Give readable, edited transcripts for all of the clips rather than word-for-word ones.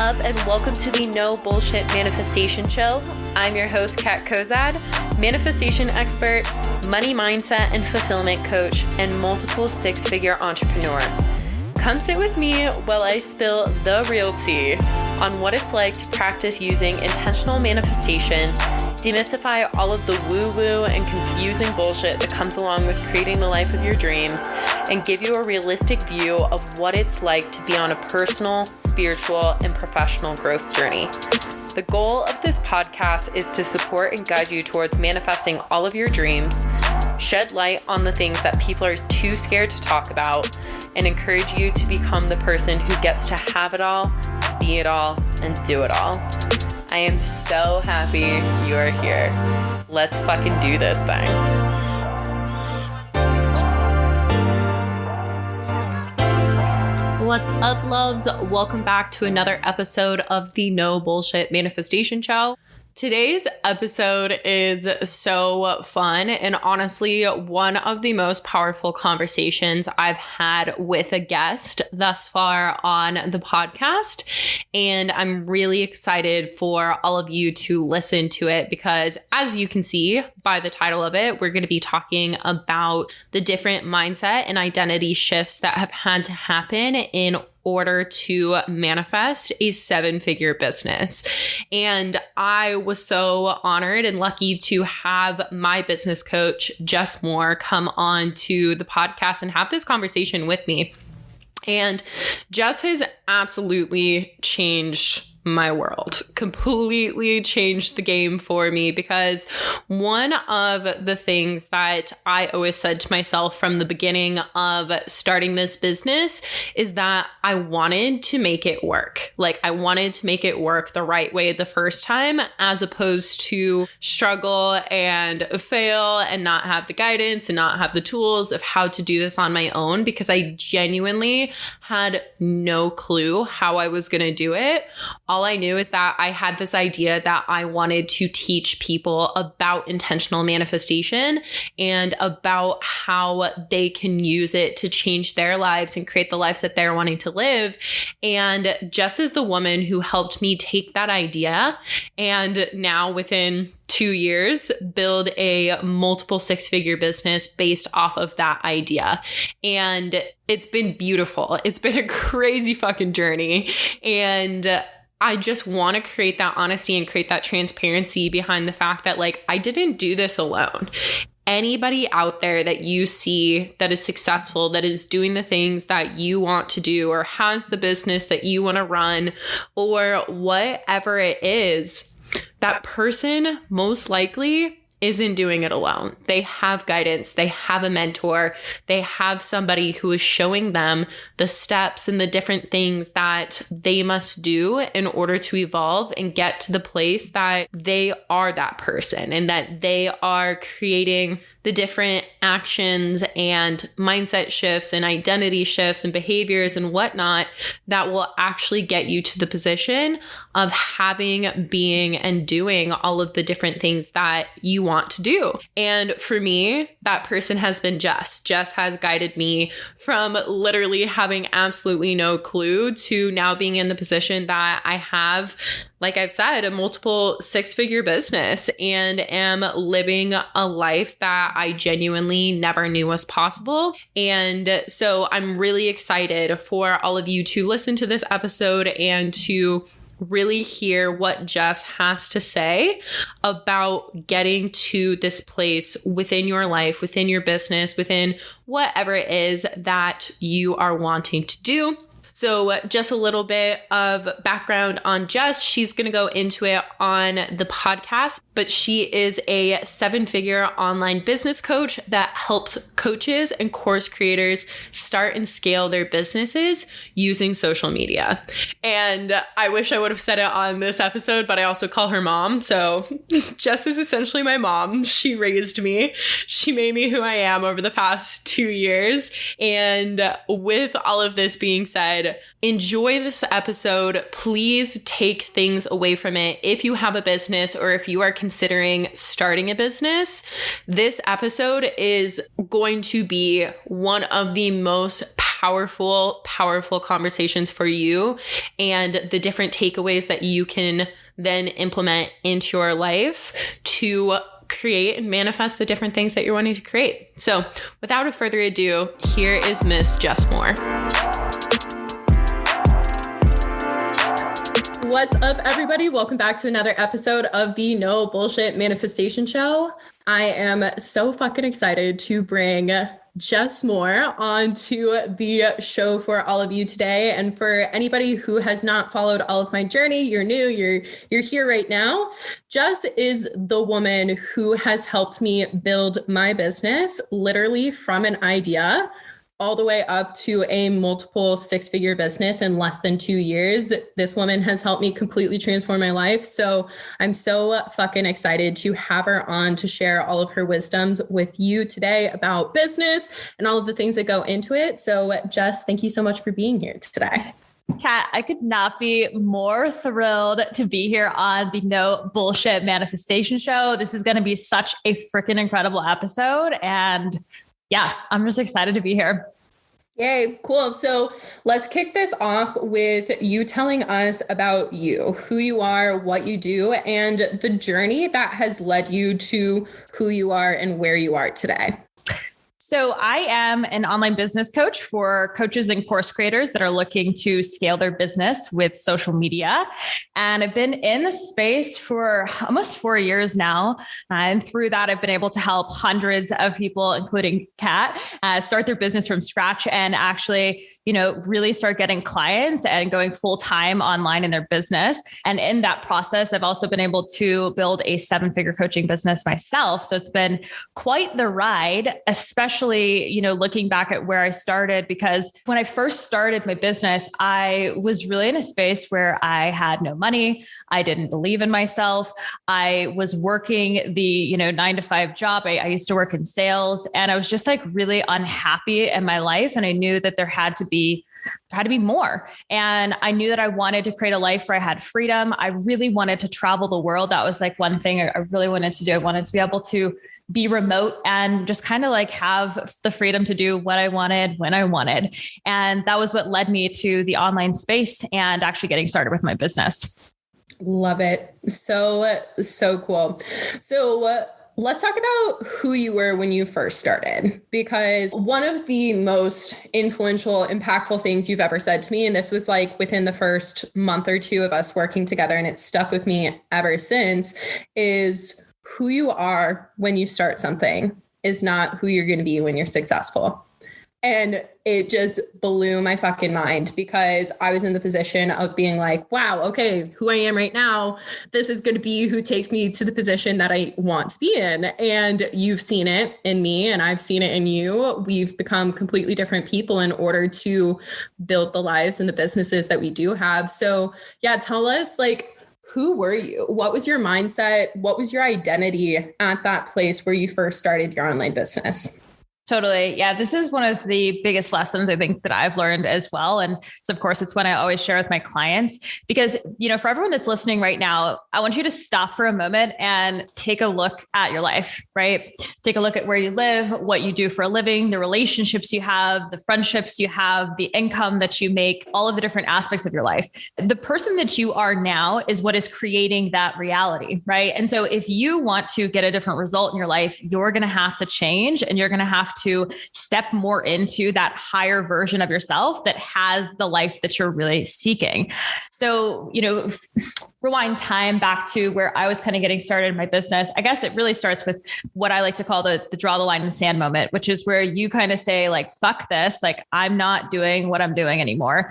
up, and welcome to the No Bullshit Manifestation Show. I'm your host, Kat Kozad, manifestation expert, money mindset and fulfillment coach, and multiple six-figure entrepreneur. Come sit with me while I spill the real tea on what it's like to practice using intentional manifestation, demystify all of the woo-woo and confusing bullshit that comes along with creating the life of your dreams, and give you a realistic view of what it's like to be on a personal, spiritual, and professional growth journey. The goal of this podcast is to support and guide you towards manifesting all of your dreams, shed light on the things that people are too scared to talk about, and encourage you to become the person who gets to have it all, be it all, and do it all. I am so happy you are here. Let's fucking do this thing. What's up, loves? Welcome back to another episode of the No Bullshit Manifestation Show. Today's episode is so fun and honestly one of the most powerful conversations I've had with a guest thus far on the podcast. And I'm really excited for all of you to listen to it because, as you can see by the title of it, we're going to be talking about the different mindset and identity shifts that have had to happen in order to manifest a seven-figure business. And I was so honored and lucky to have my business coach, Jess, come on to the podcast and have this conversation with me. And Jess has absolutely changed my world, completely changed the game for me, because one of the things that I always said to myself from the beginning of starting this business is that I wanted to make it work. Like, I wanted to make it work the right way the first time, as opposed to struggle and fail and not have the guidance and not have the tools of how to do this on my own, because I genuinely had no clue how I was going to do it. All I knew is that I had this idea that I wanted to teach people about intentional manifestation and about how they can use it to change their lives and create the lives that they're wanting to live. And Jess is the woman who helped me take that idea and now, within 2 years, build a multiple six-figure business based off of that idea. And it's been beautiful. It's been a crazy fucking journey. And I just want to create that honesty and create that transparency behind the fact that, like, I didn't do this alone. Anybody out there that you see that is successful, that is doing the things that you want to do, or has the business that you want to run, or whatever it is, that person most likely isn't doing it alone. They have guidance. They have a mentor. They have somebody who is showing them the steps and the different things that they must do in order to evolve and get to the place that they are that person, and that they are creating the different actions and mindset shifts and identity shifts and behaviors and whatnot that will actually get you to the position of having, being, and doing all of the different things that you want to do. And for me, that person has been Jess. Jess has guided me from literally having absolutely no clue to now being in the position that I have, like I've said, a multiple six-figure business and am living a life that I genuinely never knew was possible. And so I'm really excited for all of you to listen to this episode and to really hear what Jess has to say about getting to this place within your life, within your business, within whatever it is that you are wanting to do. So just a little bit of background on Jess. She's going to go into it on the podcast, but she is a seven-figure online business coach that helps coaches and course creators start and scale their businesses using social media. And I wish I would have said it on this episode, but I also call her mom. So Jess is essentially my mom. She raised me. She made me who I am over the past 2 years. And with all of this being said, enjoy this episode. Please take things away from it. If you have a business or if you are considering starting a business, this episode is going to be one of the most powerful powerful, powerful conversations for you and the different takeaways that you can then implement into your life to create and manifest the different things that you're wanting to create. So without a further ado, here is Miss Jess Moore. What's up, everybody? Welcome back to another episode of the No Bullshit Manifestation Show. I am so fucking excited to bring Jess Moore onto the show for all of you today. And for anybody who has not followed all of my journey, you're new, you're here right now. Jess is the woman who has helped me build my business literally from an idea all the way up to a multiple six-figure business in less than 2 years. This woman has helped me completely transform my life. So I'm so fucking excited to have her on to share all of her wisdoms with you today about business and all of the things that go into it. So Jess, thank you so much for being here today. Kat, I could not be more thrilled to be here on the No Bullshit Manifestation Show. This is going to be such a freaking incredible episode. And yeah, I'm just excited to be here. Yay, cool. So let's kick this off with you telling us about you, who you are, what you do, and the journey that has led you to who you are and where you are today. So I am an online business coach for coaches and course creators that are looking to scale their business with social media. And I've been in the space for almost 4 years now. And through that, I've been able to help hundreds of people, including Kat, start their business from scratch and actually, really start getting clients and going full time online in their business. And in that process, I've also been able to build a 7-figure coaching business myself. So it's been quite the ride, especially, looking back at where I started, because when I first started my business, I was really in a space where I had no money. I didn't believe in myself. I was working the, 9-to-5 job. I used to work in sales and I was just like really unhappy in my life. And I knew that there had to be more. And I knew that I wanted to create a life where I had freedom. I really wanted to travel the world. That was like one thing I really wanted to do. I wanted to be able to be remote and just kind of like have the freedom to do what I wanted when I wanted. And that was what led me to the online space and actually getting started with my business. Love it. So cool. So let's talk about who you were when you first started, because one of the most influential, impactful things you've ever said to me, and this was like within the first month or two of us working together, and it's stuck with me ever since, is who you are when you start something is not who you're going to be when you're successful. And it just blew my fucking mind, because I was in the position of being like, wow, okay, who I am right now, this is going to be who takes me to the position that I want to be in. And you've seen it in me and I've seen it in you. We've become completely different people in order to build the lives and the businesses that we do have. So yeah, tell us, like, who were you? What was your mindset? What was your identity at that place where you first started your online business? Totally. Yeah. This is one of the biggest lessons I think that I've learned as well. And so of course, it's one I always share with my clients, because, for everyone that's listening right now, I want you to stop for a moment and take a look at your life, right? Take a look at where you live, what you do for a living, the relationships you have, the friendships you have, the income that you make, all of the different aspects of your life. The person that you are now is what is creating that reality, right? And so if you want to get a different result in your life, you're going to have to change, and you're going to have to step more into that higher version of yourself that has the life that you're really seeking. So, rewind time back to where I was kind of getting started in my business. I guess it really starts with what I like to call the draw the line in the sand moment, which is where you kind of say like, fuck this, like I'm not doing what I'm doing anymore.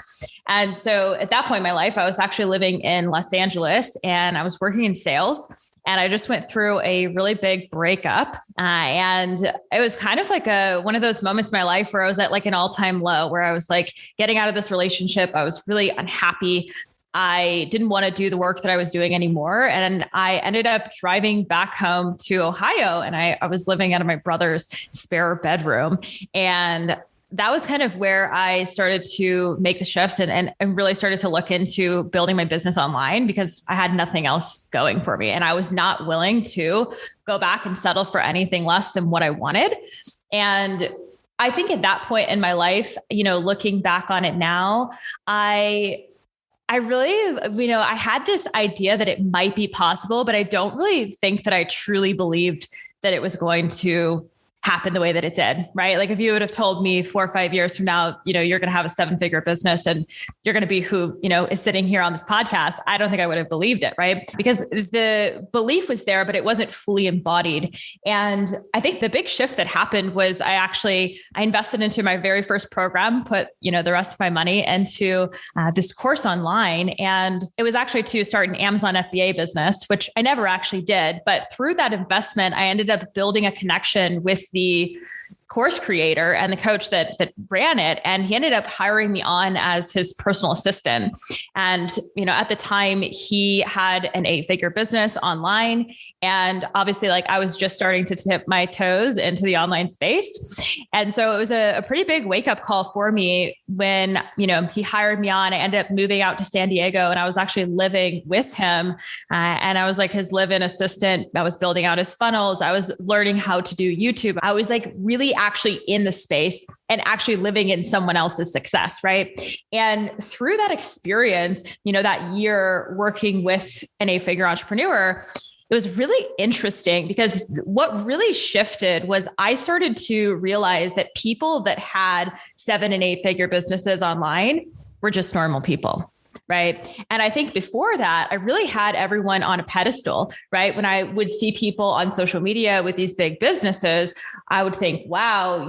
And so at that point in my life, I was actually living in Los Angeles and I was working in sales. And I just went through a really big breakup. And it was kind of like one of those moments in my life where I was at like an all-time low, where I was like getting out of this relationship. I was really unhappy. I didn't want to do the work that I was doing anymore. And I ended up driving back home to Ohio, and I was living out of my brother's spare bedroom. And that was kind of where I started to make the shifts and really started to look into building my business online, because I had nothing else going for me. And I was not willing to go back and settle for anything less than what I wanted. And I think at that point in my life, looking back on it now, I really, I had this idea that it might be possible, but I don't really think that I truly believed that it was going to happen the way that it did, right? Like if you would have told me 4 or 5 years from now, you're going to have a 7-figure business and you're going to be who, is sitting here on this podcast, I don't think I would have believed it, right? Because the belief was there, but it wasn't fully embodied. And I think the big shift that happened was I invested into my very first program, put, the rest of my money into this course online. And it was actually to start an Amazon FBA business, which I never actually did. But through that investment, I ended up building a connection with the course creator and the coach that ran it. And he ended up hiring me on as his personal assistant. And, at the time he had an 8-figure business online. And obviously I was just starting to tip my toes into the online space. And so it was a pretty big wake up call for me when, he hired me on. I ended up moving out to San Diego and I was actually living with him. And I was his live-in assistant. I was building out his funnels. I was learning how to do YouTube. I was really actually in the space and actually living in someone else's success. Right. And through that experience, that year working with an 8-figure entrepreneur, it was really interesting because what really shifted was I started to realize that people that had 7 and 8-figure businesses online were just normal people. Right. And I think before that, I really had everyone on a pedestal, right? When I would see people on social media with these big businesses, I would think, wow,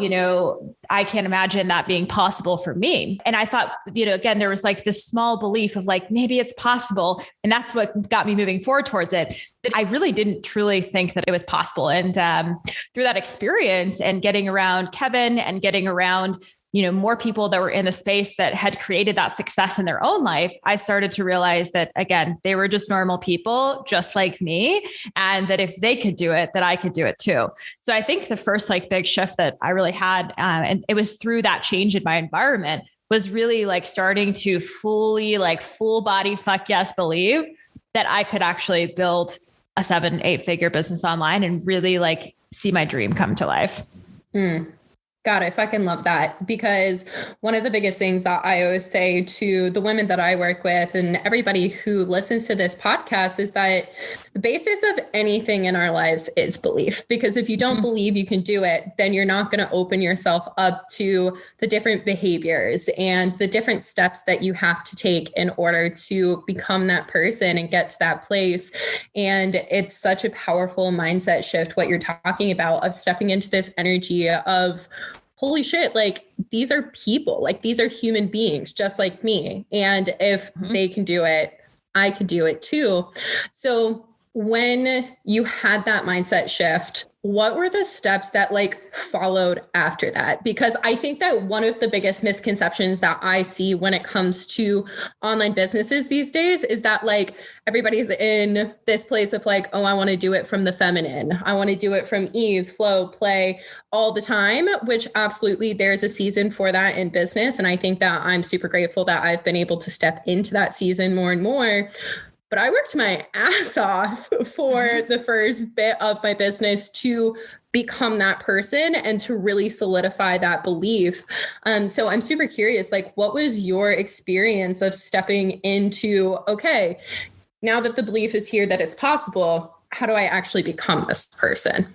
I can't imagine that being possible for me. And I thought, again, there was this small belief of maybe it's possible. And that's what got me moving forward towards it. But I really didn't truly think that it was possible. And through that experience and getting around Kevin and getting around more people that were in the space that had created that success in their own life, I started to realize that, again, they were just normal people, just like me. And that if they could do it, that I could do it too. So I think the first big shift that I really had, and it was through that change in my environment, was really starting to fully full body, fuck yes, believe that I could actually build a 7-8-figure business online and really see my dream come to life. God, I fucking love that, because one of the biggest things that I always say to the women that I work with and everybody who listens to this podcast is that the basis of anything in our lives is belief. Because if you don't believe you can do it, then you're not going to open yourself up to the different behaviors and the different steps that you have to take in order to become that person and get to that place. And it's such a powerful mindset shift, what you're talking about, of stepping into this energy of, holy shit, these are people, these are human beings just like me. And if they can do it, I can do it too. So when you had that mindset shift, what were the steps that followed after that? Because I think that one of the biggest misconceptions that I see when it comes to online businesses these days is that everybody's in this place of oh, I want to do it from the feminine. I want to do it from ease, flow, play all the time, which absolutely there's a season for that in business. And I think that I'm super grateful that I've been able to step into that season more and more. But I worked my ass off for the first bit of my business to become that person and to really solidify that belief. So I'm super curious, what was your experience of stepping into, okay, now that the belief is here that it's possible, how do I actually become this person?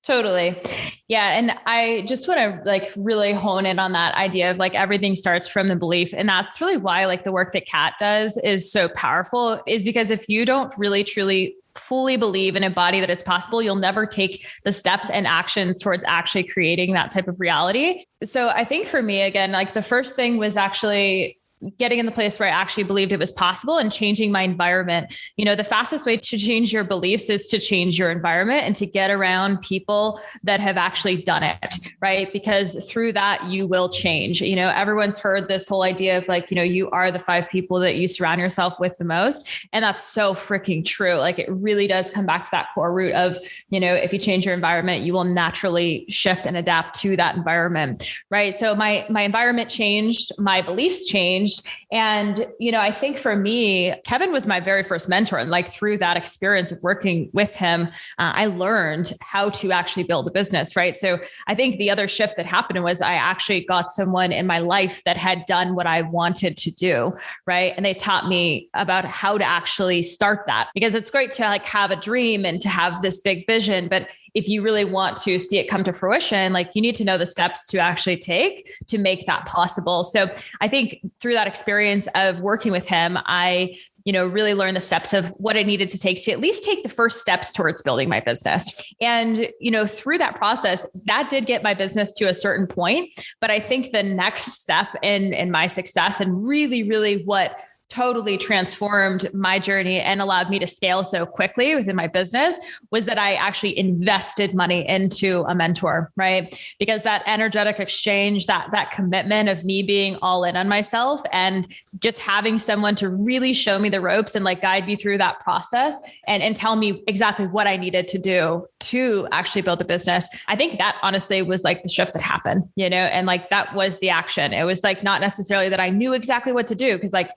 Totally. Yeah. And I just want to really hone in on that idea of everything starts from the belief. And that's really why the work that Kat does is so powerful, is because if you don't really truly fully believe and embody that it's possible, you'll never take the steps and actions towards actually creating that type of reality. So I think for me, again, the first thing was actually getting in the place where I actually believed it was possible and changing my environment. The fastest way to change your beliefs is to change your environment and to get around people that have actually done it, right? Because through that, you will change. Everyone's heard this whole idea of you are the 5 people that you surround yourself with the most. And that's so freaking true. It really does come back to that core root of, if you change your environment, you will naturally shift and adapt to that environment, right? So my environment changed, my beliefs changed. changed. And, I think for me, Kevin was my very first mentor. And like through that experience of working with him, I learned how to actually build a business, right? So I think the other shift that happened was I actually got someone in my life that had done what I wanted to do, right? And they taught me about how to actually start that, because it's great to like have a dream and to have this big vision, but if you really want to see it come to fruition, like you need to know the steps to actually take to make that possible. So I think through that experience of working with him, I really learned the steps of what I needed to take to at least take the first steps towards building my business. And, through that process, that did get my business to a certain point. But I think the next step in my success and really, really what totally transformed my journey and allowed me to scale so quickly within my business was that I actually invested money into a mentor, right? Because that energetic exchange, that commitment of me being all in on myself and just having someone to really show me the ropes and like guide me through that process and tell me exactly what I needed to do to actually build a business. I think that honestly was like the shift that happened, and like that was the action. It was like not necessarily that I knew exactly what to do because like,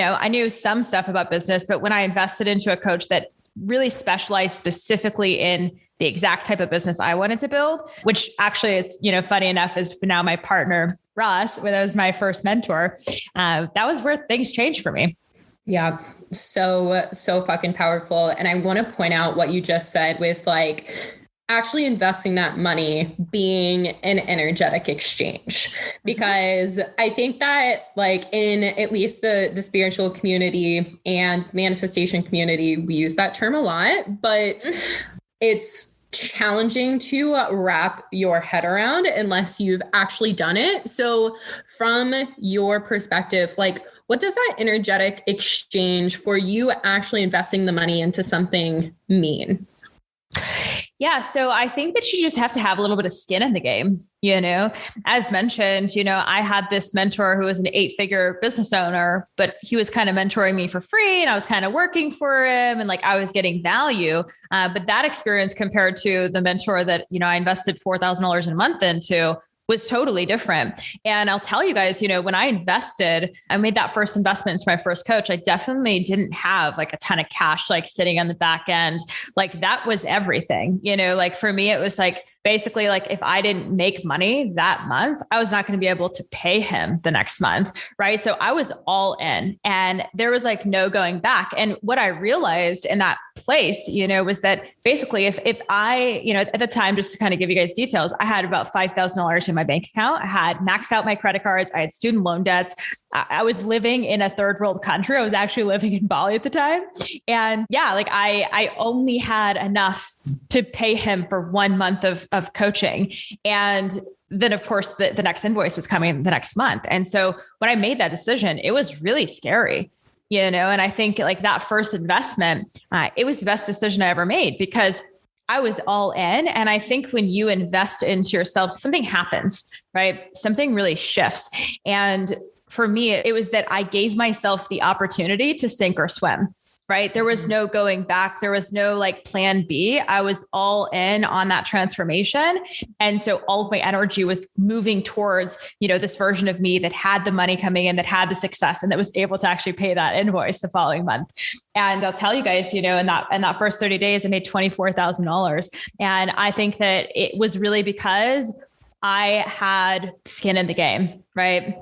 I knew some stuff about business, but when I invested into a coach that really specialized specifically in the exact type of business I wanted to build, which actually is, funny enough, is now my partner, Ross, that was my first mentor. That was where things changed for me. Yeah. So fucking powerful. And I want to point out what you just said with like, actually investing that money being an energetic exchange, because I think that like in at least the spiritual community and manifestation community, we use that term a lot, but it's challenging to wrap your head around unless you've actually done it. So from your perspective, like what does that energetic exchange for you actually investing the money into something mean? Yeah. So I think that you just have to have a little bit of skin in the game, as mentioned, I had this mentor who was an 8-figure business owner, but he was kind of mentoring me for free and I was kind of working for him and like I was getting value. But that experience compared to the mentor that, I invested $4,000 a month into was totally different. And I'll tell you guys, when I made that first investment into my first coach, I definitely didn't have like a ton of cash, like sitting on the back end. Like that was everything, like for me, it was like, basically like if I didn't make money that month, I was not going to be able to pay him the next month. Right. So I was all in and there was like no going back. And what I realized in that place, was that basically if I, at the time, just to kind of give you guys details, I had about $5,000 in my bank account. I had maxed out my credit cards. I had student loan debts. I was living in a third world country. I was actually living in Bali at the time. And yeah, like I only had enough to pay him for 1 month of coaching. And then of course the next invoice was coming the next month. And so when I made that decision, it was really scary, and I think like that first investment, it was the best decision I ever made because I was all in. And I think when you invest into yourself, something happens, right? Something really shifts. And for me, it was that I gave myself the opportunity to sink or swim. Right. There was no going back. There was no like plan B. I was all in on that transformation. And so all of my energy was moving towards, this version of me that had the money coming in, that had the success and that was able to actually pay that invoice the following month. And I'll tell you guys, in that first 30 days, I made $24,000. And I think that it was really because I had skin in the game, right?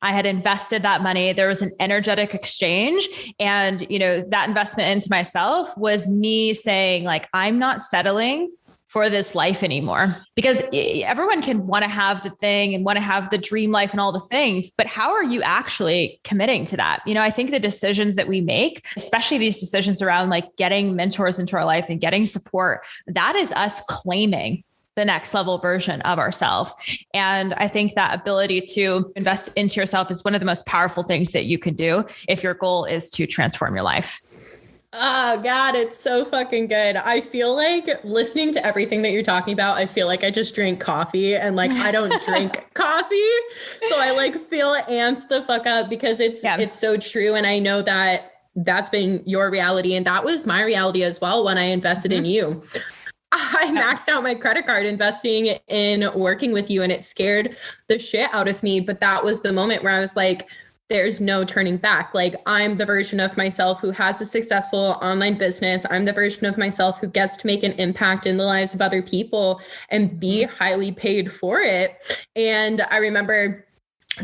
I had invested that money. There was an energetic exchange. And, that investment into myself was me saying like, I'm not settling for this life anymore, because everyone can want to have the thing and want to have the dream life and all the things, but how are you actually committing to that? I think the decisions that we make, especially these decisions around like getting mentors into our life and getting support, that is us claiming the next level version of ourselves. And I think that ability to invest into yourself is one of the most powerful things that you can do if your goal is to transform your life. Oh God, it's so fucking good. I feel like listening to everything that you're talking about, I feel like I just drink coffee and like, I don't drink coffee. So I like feel amped the fuck up because it's so true. And I know that that's been your reality. And that was my reality as well when I invested in you. I maxed out my credit card investing in working with you and it scared the shit out of me. But that was the moment where I was like, there's no turning back. Like, I'm the version of myself who has a successful online business. I'm the version of myself who gets to make an impact in the lives of other people and be highly paid for it. And I remember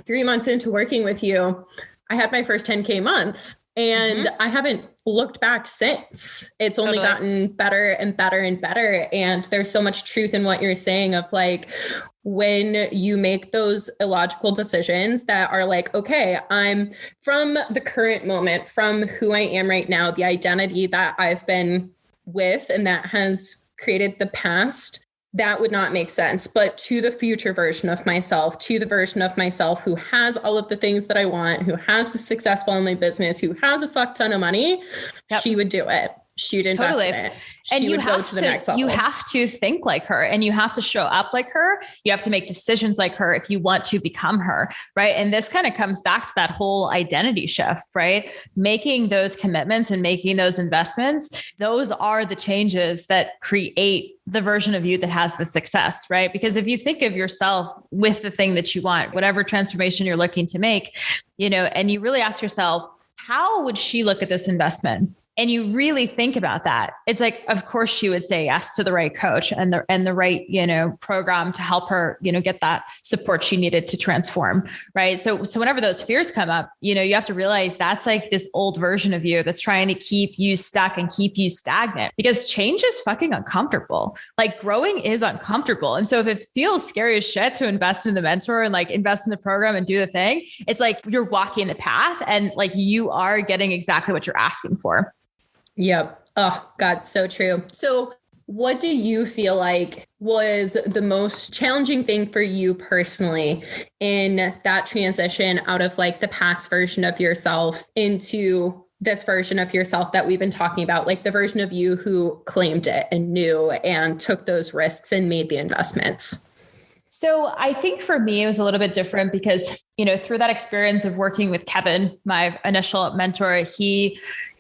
3 months into working with you, I had my first 10K month. And I haven't looked back since. It's only gotten better and better and better. And there's so much truth in what you're saying of like, when you make those illogical decisions that are like, okay, I'm from the current moment, from who I am right now, the identity that I've been with and that has created the past, that would not make sense. But to the future version of myself, to the version of myself who has all of the things that I want, who has the successful online business, who has a fuck ton of money, she would do it. She would invest in it. And she would go to the next level. You have to think like her, and you have to show up like her. You have to make decisions like her if you want to become her, right? And this kind of comes back to that whole identity shift, right? Making those commitments and making those investments, those are the changes that create the version of you that has the success, right? Because if you think of yourself with the thing that you want, whatever transformation you're looking to make, and you really ask yourself, how would she look at this investment? And you really think about that. It's like, of course she would say yes to the right coach and the right, program to help her, get that support she needed to transform. Right. So whenever those fears come up, you have to realize that's like this old version of you that's trying to keep you stuck and keep you stagnant, because change is fucking uncomfortable. Like, growing is uncomfortable. And so if it feels scary as shit to invest in the mentor and like invest in the program and do the thing, it's like you're walking the path and like you are getting exactly what you're asking for. Yep. Oh, God, so true. So what do you feel like was the most challenging thing for you personally in that transition out of like the past version of yourself into this version of yourself that we've been talking about, like the version of you who claimed it and knew and took those risks and made the investments? So I think for me, it was a little bit different because, through that experience of working with Kevin, my initial mentor, he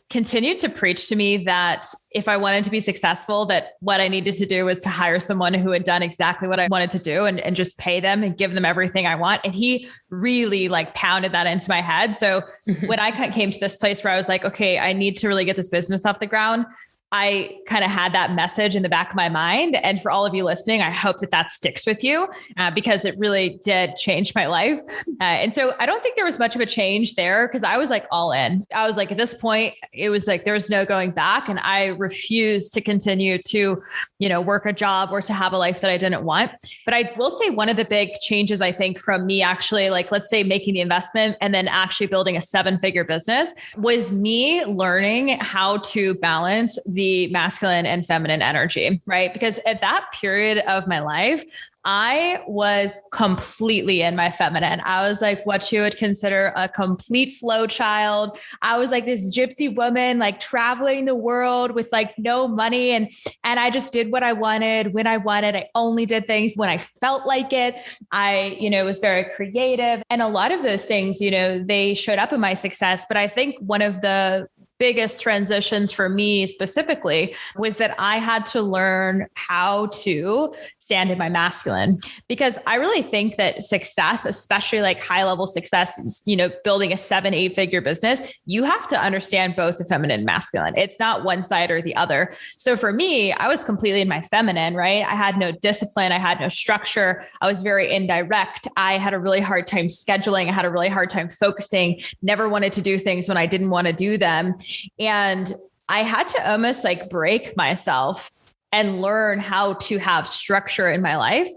continued to preach to me that if I wanted to be successful, that what I needed to do was to hire someone who had done exactly what I wanted to do and just pay them and give them everything I want. And he really like pounded that into my head. So when I came to this place where I was like, okay, I need to really get this business off the ground, I kind of had that message in the back of my mind. And for all of you listening, I hope that sticks with you because it really did change my life. And so I don't think there was much of a change there because I was like all in. I was like, at this point, it was like, there was no going back. And I refused to continue to, work a job or to have a life that I didn't want. But I will say one of the big changes, I think, from me actually, like, let's say making the investment and then actually building a 7-figure business was me learning how to balance the masculine and feminine energy, right? Because at that period of my life, I was completely in my feminine. I was like what you would consider a complete flow child. I was like this gypsy woman, like traveling the world with like no money. And I just did what I wanted when I wanted. I only did things when I felt like it. I, was very creative. And a lot of those things, they showed up in my success. But I think one of the biggest transitions for me specifically was that I had to learn how to stand in my masculine, because I really think that success, especially like high level success, building a 7-8 figure business, you have to understand both the feminine and masculine. It's not one side or the other. So for me, I was completely in my feminine, right? I had no discipline. I had no structure. I was very indirect. I had a really hard time scheduling. I had a really hard time focusing, never wanted to do things when I didn't want to do them. And I had to almost like break myself and learn how to have structure in my life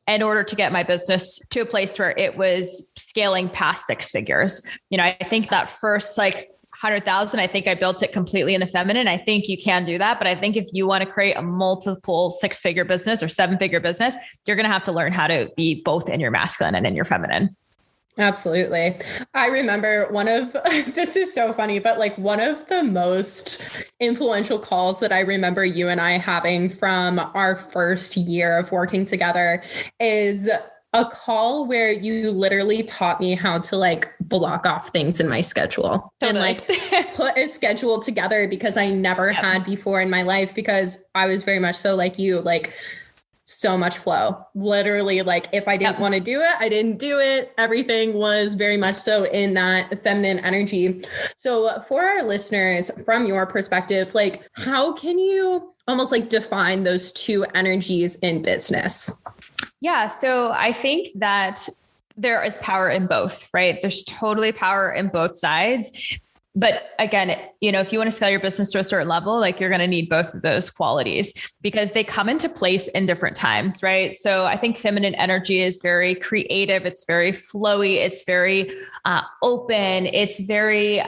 in order to get my business to a place where it was scaling past 6 figures. I think that first like 100,000, I think I built it completely in the feminine. I think you can do that. But I think if you want to create a multiple 6-figure business or 7-figure business, you're going to have to learn how to be both in your masculine and in your feminine. Absolutely. I remember this is so funny, but like one of the most influential calls that I remember you and I having from our first year of working together is a call where you literally taught me how to like block off things in my schedule and like put a schedule together, because I never had before in my life, because I was very much so like you, like so much flow. Literally, like if I didn't want to do it, I didn't do it. Everything was very much so in that feminine energy. So for our listeners, from your perspective, like how can you almost like define those two energies in business? Yeah. So I think that there is power in both, right? There's totally power in both sides. But again, if you want to scale your business to a certain level, like you're going to need both of those qualities because they come into place in different times, right? So I think feminine energy is very creative. It's very flowy. It's very open. It's very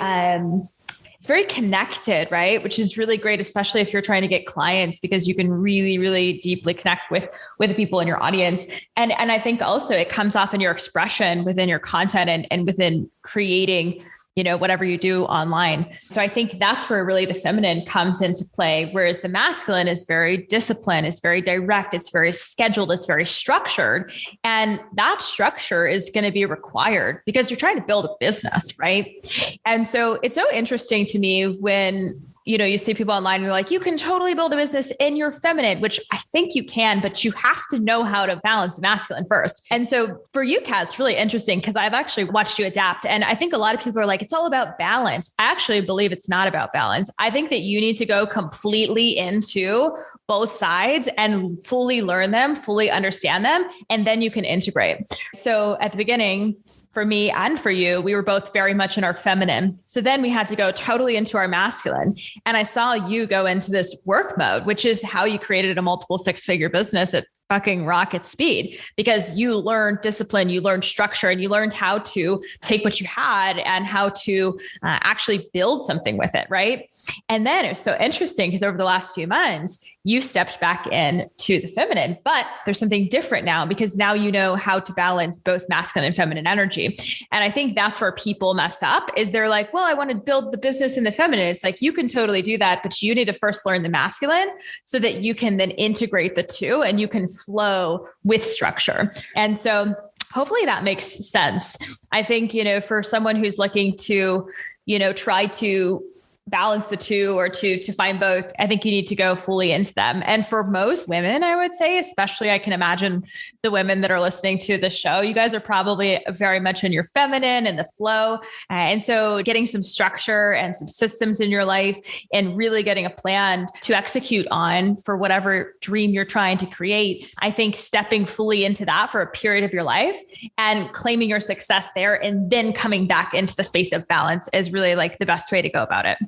connected, right? Which is really great, especially if you're trying to get clients, because you can really, really deeply connect with the people in your audience. And I think also it comes off in your expression within your content and within creating, whatever you do online. So I think that's where really the feminine comes into play. Whereas the masculine is very disciplined, it's very direct, it's very scheduled, it's very structured. And that structure is going to be required because you're trying to build a business, right? And so it's so interesting to me when you see people online and you're like, you can totally build a business in your feminine, which I think you can, but you have to know how to balance the masculine first. And so for you, Kat, it's really interesting because I've actually watched you adapt. And I think a lot of people are like, it's all about balance. I actually believe it's not about balance. I think that you need to go completely into both sides and fully learn them, fully understand them, and then you can integrate. So at the beginning, for me and for you, we were both very much in our feminine. So then we had to go totally into our masculine. And I saw you go into this work mode, which is how you created a multiple six-figure business at fucking rocket speed, because you learned discipline, you learned structure, and you learned how to take what you had and how to actually build something with it, right? And then it was so interesting because over the last few months, you stepped back into the feminine, but there's something different now because now you know how to balance both masculine and feminine energy. And I think that's where people mess up is they're like, well, I want to build the business in the feminine. It's like, you can totally do that, but you need to first learn the masculine so that you can then integrate the two and you can flow with structure. And so hopefully that makes sense. I think, for someone who's looking to, try to balance the two or to find both, I think you need to go fully into them. And for most women, I would say, especially I can imagine the women that are listening to the show, you guys are probably very much in your feminine and the flow. And so getting some structure and some systems in your life and really getting a plan to execute on for whatever dream you're trying to create, I think stepping fully into that for a period of your life and claiming your success there and then coming back into the space of balance is really like the best way to go about it.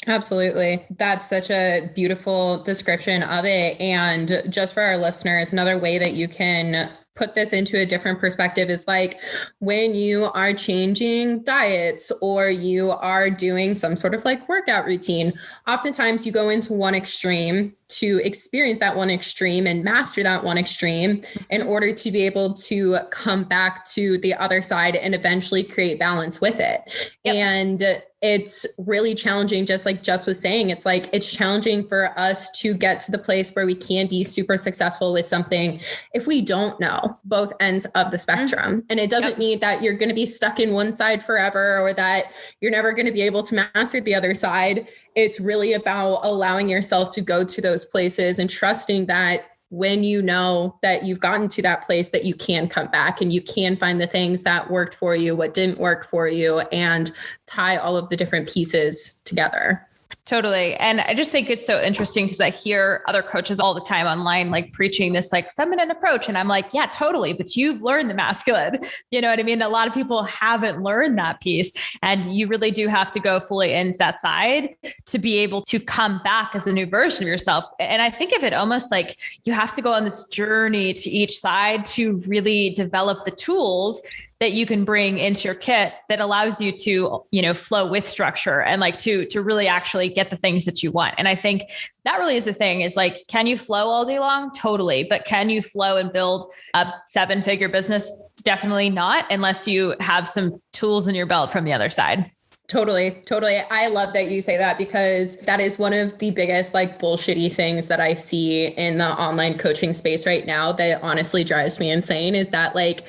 Absolutely. That's such a beautiful description of it. And just for our listeners, another way that you can put this into a different perspective is like when you are changing diets or you are doing some sort of like workout routine, oftentimes you go into one extreme to experience that one extreme and master that one extreme in order to be able to come back to the other side and eventually create balance with it. Yep. And it's really challenging, just like Jess was saying, it's like, it's challenging for us to get to the place where we can be super successful with something if we don't know both ends of the spectrum. And it doesn't mean that you're going to be stuck in one side forever or that you're never going to be able to master the other side. It's really about allowing yourself to go to those places and trusting that when you know that you've gotten to that place, that you can come back and you can find the things that worked for you, what didn't work for you, and tie all of the different pieces together. Totally. And I just think it's so interesting because I hear other coaches all the time online, like preaching this like feminine approach. And I'm like, yeah, totally. But you've learned the masculine, you know what I mean? A lot of people haven't learned that piece. And you really do have to go fully into that side to be able to come back as a new version of yourself. And I think of it almost like you have to go on this journey to each side to really develop the tools that you can bring into your kit that allows you to, flow with structure and like to really actually get the things that you want. And I think that really is the thing is like, can you flow all day long? Totally. But can you flow and build a 7-figure business? Definitely not, unless you have some tools in your belt from the other side. Totally. I love that you say that because that is one of the biggest like bullshitty things that I see in the online coaching space right now that honestly drives me insane is that like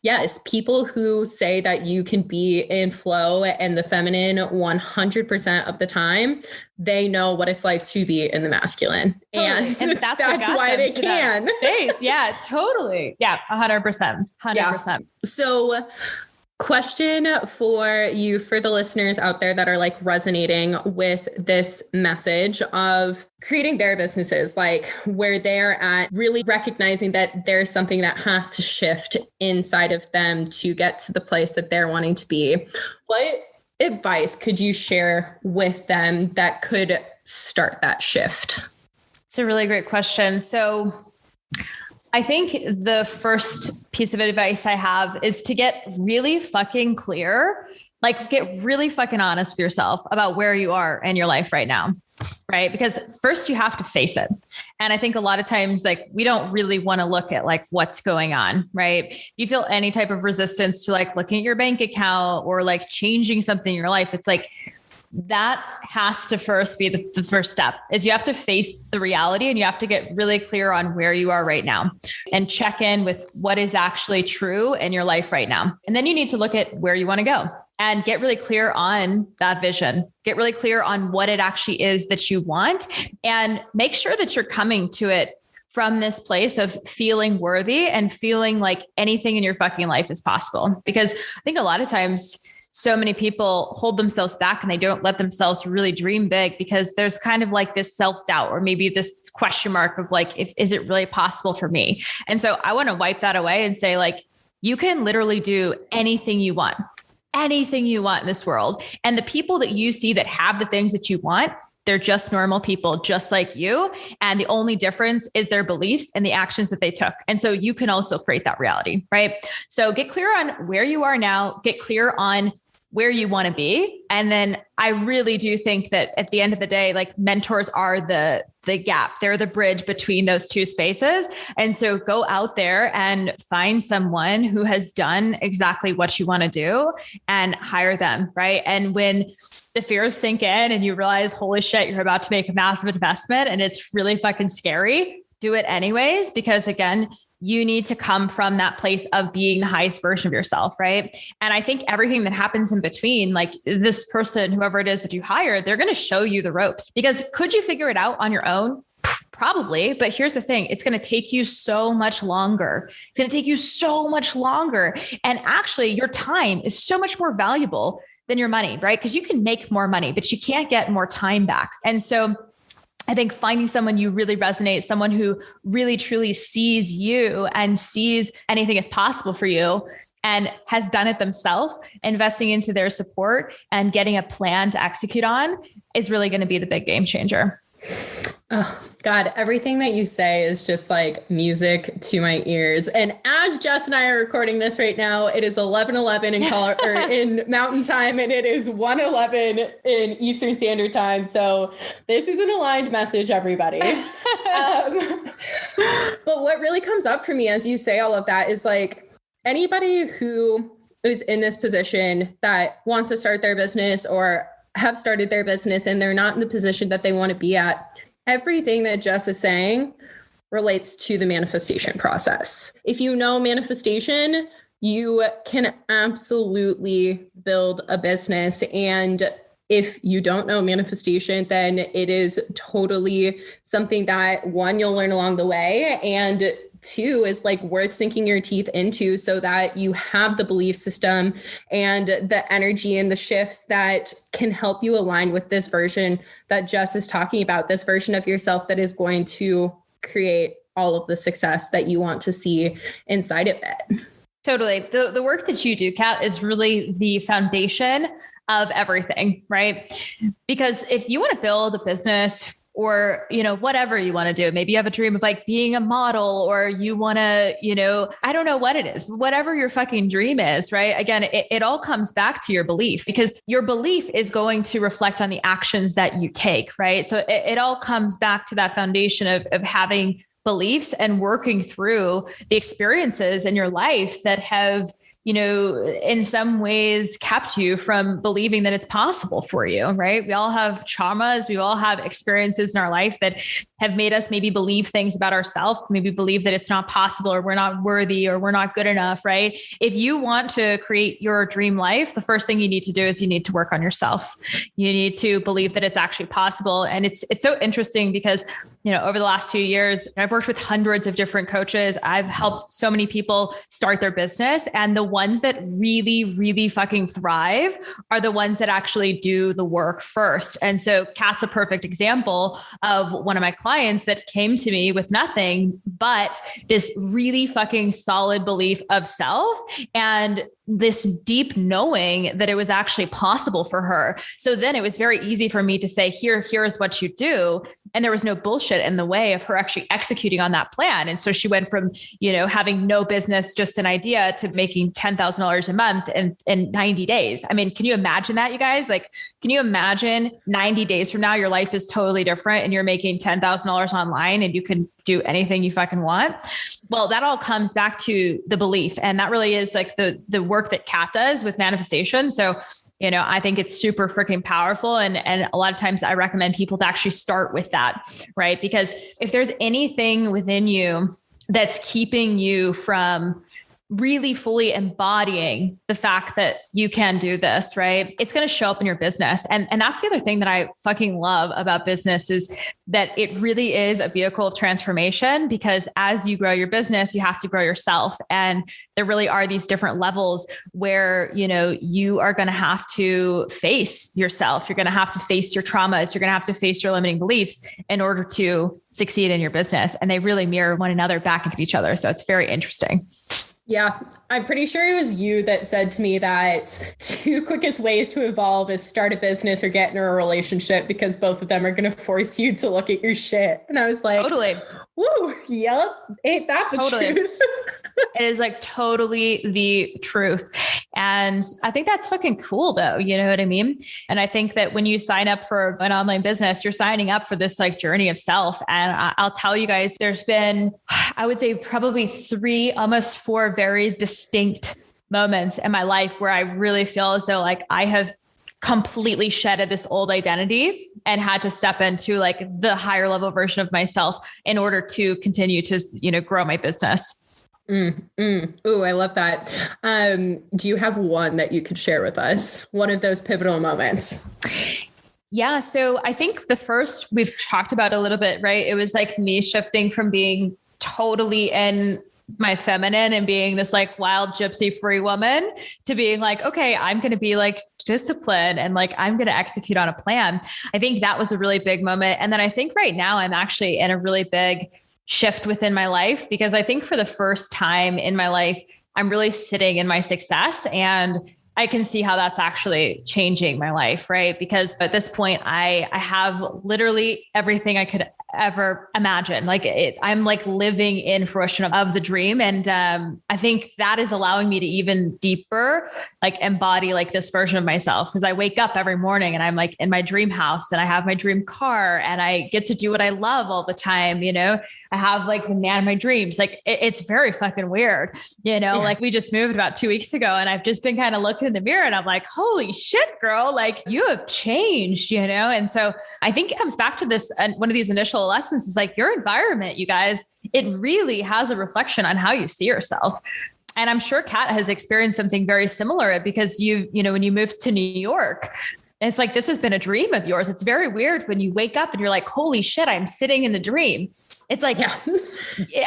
Yes, people who say that you can be in flow and the feminine 100% of the time, they know what it's like to be in the masculine. Totally. And that's why they can. Space. Yeah, totally. Yeah, 100%. 100%. Yeah. So question for you, for the listeners out there that are like resonating with this message of creating their businesses, like where they're at, really recognizing that there's something that has to shift inside of them to get to the place that they're wanting to be. What advice could you share with them that could start that shift? It's a really great question. So I think the first piece of advice I have is to get really fucking clear, like get really fucking honest with yourself about where you are in your life right now, right? Because first you have to face it. And I think a lot of times, like, we don't really want to look at like what's going on, right? If you feel any type of resistance to like looking at your bank account or like changing something in your life, it's like, that has to first be the first step, is you have to face the reality and you have to get really clear on where you are right now and check in with what is actually true in your life right now. And then you need to look at where you want to go and get really clear on that vision, get really clear on what it actually is that you want, and make sure that you're coming to it from this place of feeling worthy and feeling like anything in your fucking life is possible. Because I think a lot of times so many people hold themselves back and they don't let themselves really dream big because there's kind of like this self-doubt or maybe this question mark of like, is it really possible for me? And so I want to wipe that away and say, like, you can literally do anything you want in this world. And the people that you see that have the things that you want, they're just normal people, just like you. And the only difference is their beliefs and the actions that they took. And so you can also create that reality, right? So get clear on where you are now, get clear on where you want to be. And then I really do think that at the end of the day, like, mentors are the gap. They're the bridge between those two spaces. And so go out there and find someone who has done exactly what you want to do and hire them, right? And when the fears sink in and you realize, holy shit, you're about to make a massive investment and it's really fucking scary, do it anyways, because again, you need to come from that place of being the highest version of yourself, right? And I think everything that happens in between, like this person, whoever it is that you hire, they're going to show you the ropes. Because could you figure it out on your own? Probably. But here's the thing, it's going to take you so much longer. It's going to take you so much longer. And actually, your time is so much more valuable than your money, right? Because you can make more money, but you can't get more time back. And so I think finding someone you really resonate, someone who really truly sees you and sees anything as possible for you and has done it themselves, investing into their support and getting a plan to execute on is really going to be the big game changer. Oh God, everything that you say is just like music to my ears. And as Jess and I are recording this right now, it is 11:11 in Mountain Time, and it is 1:11 in Eastern Standard Time. So this is an aligned message, everybody. But what really comes up for me as you say all of that is like, anybody who is in this position that wants to start their business or have started their business and they're not in the position that they want to be at, everything that Jess is saying relates to the manifestation process. If you know manifestation, you can absolutely build a business. And if you don't know manifestation, then it is totally something that, one, you'll learn along the way, and two, is like worth sinking your teeth into so that you have the belief system and the energy and the shifts that can help you align with this version that Jess is talking about, this version of yourself that is going to create all of the success that you want to see inside of it. Totally. The work that you do, Kat, is really the foundation of everything, right? Because if you want to build a business or, whatever you want to do, maybe you have a dream of like being a model, or you want to, I don't know what it is, but whatever your fucking dream is, right? Again, it all comes back to your belief, because your belief is going to reflect on the actions that you take, right? So it all comes back to that foundation of having beliefs and working through the experiences in your life that have in some ways kept you from believing that it's possible for you, right? We all have traumas. We all have experiences in our life that have made us maybe believe things about ourselves, maybe believe that it's not possible or we're not worthy or we're not good enough, right? If you want to create your dream life, the first thing you need to do is you need to work on yourself. You need to believe that it's actually possible. And it's so interesting because, over the last few years, I've worked with hundreds of different coaches. I've helped so many people start their business, and the ones that really, really fucking thrive are the ones that actually do the work first. And so Kat's a perfect example of one of my clients that came to me with nothing but this really fucking solid belief of self and this deep knowing that it was actually possible for her. So then it was very easy for me to say, here's what you do. And there was no bullshit in the way of her actually executing on that plan. And so she went from, having no business, just an idea, to making $10,000 a month in 90 days. I mean, can you imagine that, you guys? Like, can you imagine 90 days from now, your life is totally different and you're making $10,000 online and you can do anything you fucking want? Well, that all comes back to the belief. And that really is like the work that Kat does with manifestation. So, I think it's super freaking powerful. And a lot of times I recommend people to actually start with that, right? Because if there's anything within you that's keeping you from really fully embodying the fact that you can do this, right? It's going to show up in your business. And that's the other thing that I fucking love about business is that it really is a vehicle of transformation, because as you grow your business, you have to grow yourself. And there really are these different levels where, you are going to have to face yourself. You're going to have to face your traumas. You're going to have to face your limiting beliefs in order to succeed in your business. And they really mirror one another back into each other. So it's very interesting. Yeah, I'm pretty sure it was you that said to me that 2 quickest ways to evolve is start a business or get in a relationship, because both of them are going to force you to look at your shit. And I was like, totally. Woo, yep. Ain't that the truth? It is like totally the truth. And I think that's fucking cool though. You know what I mean? And I think that when you sign up for an online business, you're signing up for this like journey of self. And I'll tell you guys, there's been, I would say probably 3, almost 4 very distinct moments in my life where I really feel as though like I have completely shedded this old identity and had to step into like the higher level version of myself in order to continue to, grow my business. Ooh, I love that. Do you have one that you could share with us? One of those pivotal moments? Yeah. So I think the first we've talked about a little bit, right? It was like me shifting from being totally in my feminine and being this like wild gypsy free woman to being like, okay, I'm going to be like disciplined and like, I'm going to execute on a plan. I think that was a really big moment. And then I think right now I'm actually in a really big shift within my life, because I think for the first time in my life, I'm really sitting in my success, and I can see how that's actually changing my life, right? Because at this point, I have literally everything I could ever imagine. I'm like living in fruition of the dream. And I think that is allowing me to even deeper, like embody like this version of myself. Because I wake up every morning and I'm like in my dream house and I have my dream car and I get to do what I love all the time. I have like the man of my dreams. Like it's very fucking weird, like we just moved about 2 weeks ago and I've just been kind of looking in the mirror and I'm like, holy shit, girl, like you have changed, And so I think it comes back to this. And one of these initial lessons is like your environment, you guys, it really has a reflection on how you see yourself. And I'm sure Kat has experienced something very similar, because when you moved to New York, it's like, this has been a dream of yours. It's very weird when you wake up and you're like, holy shit, I'm sitting in the dream. It's like, yeah.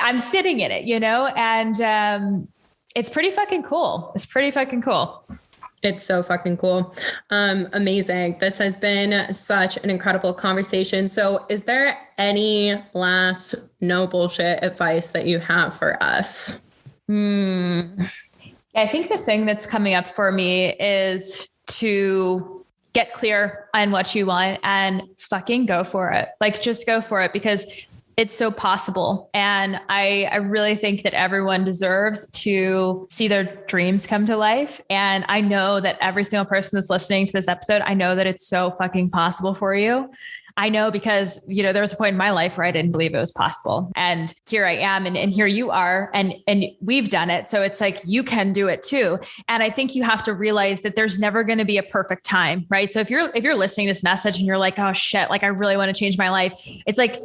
I'm sitting in it, and it's pretty fucking cool. It's pretty fucking coul. It's so fucking cool. Amazing. This has been such an incredible conversation. So is there any last no bullshit advice that you have for us? I think the thing that's coming up for me is to get clear on what you want and fucking go for it. Like just go for it, because it's so possible. And I really think that everyone deserves to see their dreams come to life. And I know that every single person that's listening to this episode, I know that it's so fucking possible for you. I know because, there was a point in my life where I didn't believe it was possible. And here I am and here you are and we've done it. So it's like, you can do it too. And I think you have to realize that there's never going to be a perfect time, right? So if you're listening to this message and you're like, oh shit, like I really want to change my life. It's like,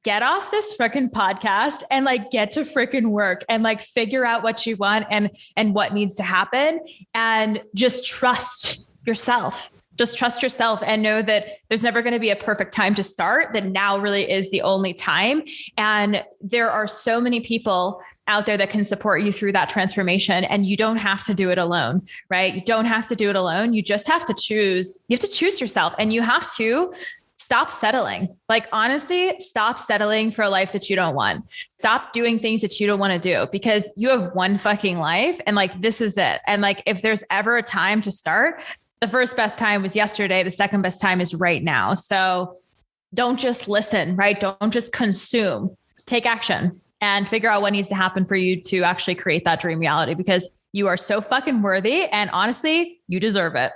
get off this freaking podcast and like get to freaking work and like figure out what you want and what needs to happen and just trust yourself. Just trust yourself and know that there's never going to be a perfect time to start, that now really is the only time. And there are so many people out there that can support you through that transformation. And you don't have to do it alone, right? You don't have to do it alone. You just have to choose. You have to choose yourself and you have to stop settling. Like, honestly, stop settling for a life that you don't want. Stop doing things that you don't want to do because you have one fucking life and like, this is it. And like, if there's ever a time to start, the first best time was yesterday. The second best time is right now. So don't just listen, right? Don't just consume, take action and figure out what needs to happen for you to actually create that dream reality because you are so fucking worthy. And honestly, you deserve it.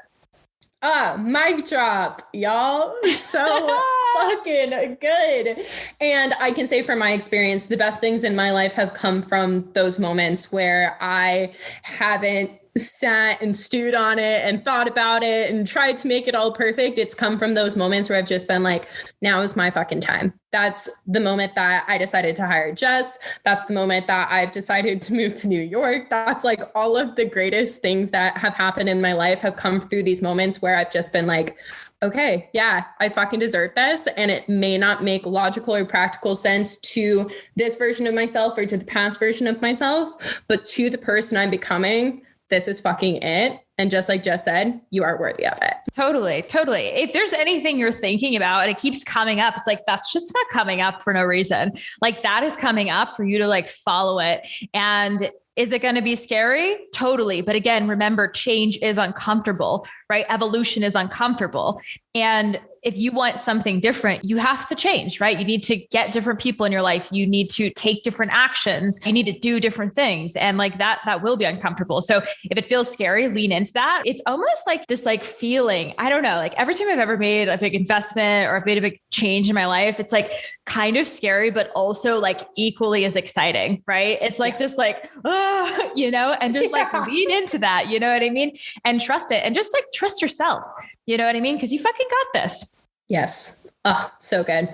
Mic drop, y'all. So fucking good. And I can say from my experience, the best things in my life have come from those moments where I haven't sat and stewed on it and thought about it and tried to make it all perfect. It's come from those moments where I've just been like, now is my fucking time. That's the moment that I decided to hire Jess. That's the moment that I've decided to move to New York. That's like all of the greatest things that have happened in my life have come through these moments where I've just been like, okay, yeah, I fucking deserve this. And it may not make logical or practical sense to this version of myself or to the past version of myself, but to the person I'm becoming, this is fucking it. And just like Jess said, you are worthy of it. Totally. If there's anything you're thinking about and it keeps coming up, it's like, that's just not coming up for no reason. Like that is coming up for you to like follow it. And is it going to be scary? Totally. But again, remember, change is uncomfortable, right? Evolution is uncomfortable. And if you want something different, you have to change, right? You need to get different people in your life. You need to take different actions. You need to do different things. And like that will be uncomfortable. So if it feels scary, lean into that. It's almost like this like feeling, I don't know, like every time I've ever made a big investment or I've made a big change in my life, it's like kind of scary, but also like equally as exciting, right? It's like this like, and just like lean into that, you know what I mean? And trust it and just like trust yourself, you know what I mean? Because you fucking got this. Yes. Oh, so good.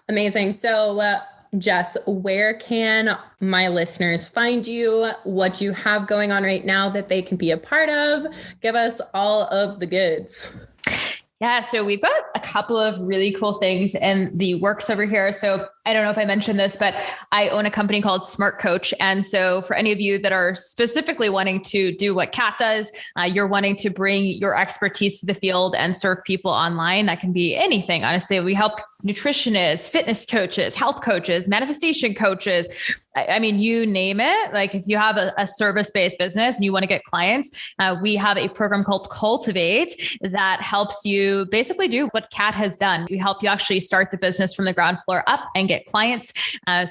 Amazing. So, Jess, where can my listeners find you? What you have going on right now that they can be a part of? Give us all of the goods. Yeah. So we've got a couple of really cool things in the works over here. So I don't know if I mentioned this, but I own a company called Smart Coach. And so for any of you that are specifically wanting to do what Kat does, you're wanting to bring your expertise to the field and serve people online. That can be anything. Honestly, we help nutritionists, fitness coaches, health coaches, manifestation coaches. I mean, you name it. Like if you have a service-based business and you want to get clients, we have a program called Cultivate that helps you basically do what Kat has done. We help you actually start the business from the ground floor up and get clients.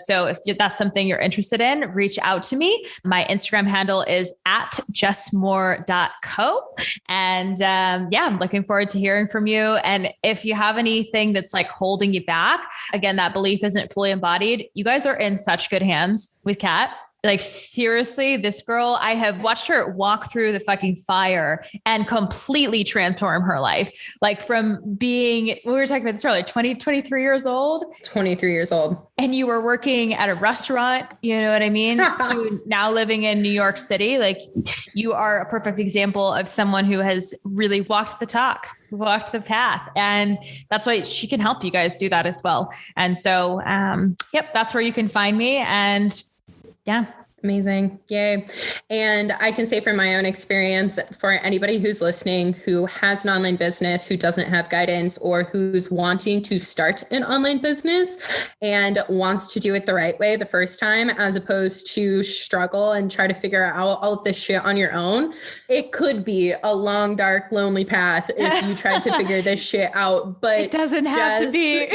So if that's something you're interested in, reach out to me. My Instagram handle is @jessmore.co. And I'm looking forward to hearing from you. And if you have anything that's like holding you back, again, that belief isn't fully embodied. You guys are in such good hands with Kat. Like seriously, this girl, I have watched her walk through the fucking fire and completely transform her life. Like from being, we were talking about this earlier, 23 years old. 23 years old. And you were working at a restaurant, you know what I mean? To now living in New York City. Like you are a perfect example of someone who has really walked the talk, walked the path. And that's why she can help you guys do that as well. And so, that's where you can find me. And yeah. Amazing. Yay. And I can say from my own experience, for anybody who's listening, who has an online business, who doesn't have guidance, or who's wanting to start an online business and wants to do it the right way the first time, as opposed to struggle and try to figure out all of this shit on your own, it could be a long, dark, lonely path if you tried to figure this shit out. But it doesn't have to be.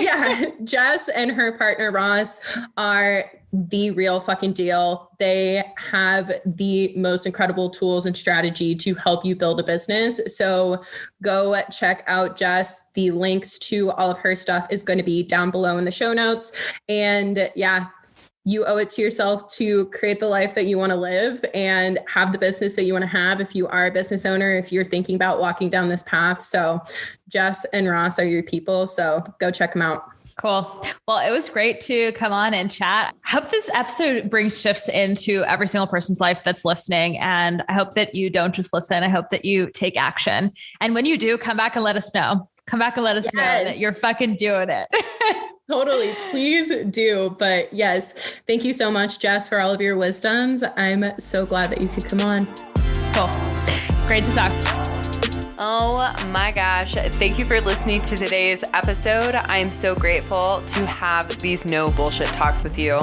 Jess and her partner Ross are the real fucking deal. They have the most incredible tools and strategy to help you build a business. So go check out Jess. The links to all of her stuff is going to be down below in the show notes. And yeah, you owe it to yourself to create the life that you want to live and have the business that you want to have if you are a business owner, if you're thinking about walking down this path. So Jess and Ross are your people. So go check them out. Cool. Well, it was great to come on and chat. I hope this episode brings shifts into every single person's life that's listening. And I hope that you don't just listen. I hope that you take action. And when you do, come back and let us know. Come back and let us know that you're fucking doing it. Totally. Please do. But yes, thank you so much, Jess, for all of your wisdoms. I'm so glad that you could come on. Cool. Great to talk to you. Oh my gosh. Thank you for listening to today's episode. I am so grateful to have these no bullshit talks with you.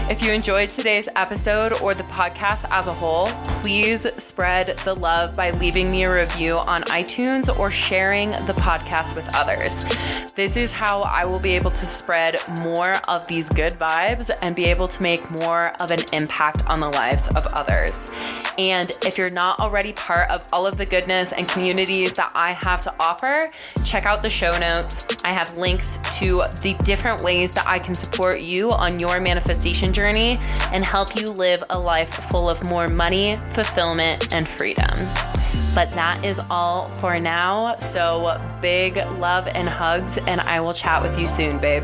If you enjoyed today's episode or the podcast as a whole, please spread the love by leaving me a review on iTunes or sharing the podcast with others. This is how I will be able to spread more of these good vibes and be able to make more of an impact on the lives of others. And if you're not already part of all of the goodness and communities that I have to offer, check out the show notes. I have links to the different ways that I can support you on your manifestation journey and help you live a life full of more money, fulfillment, and freedom. But that is all for now. So big love and hugs, and I will chat with you soon, babe.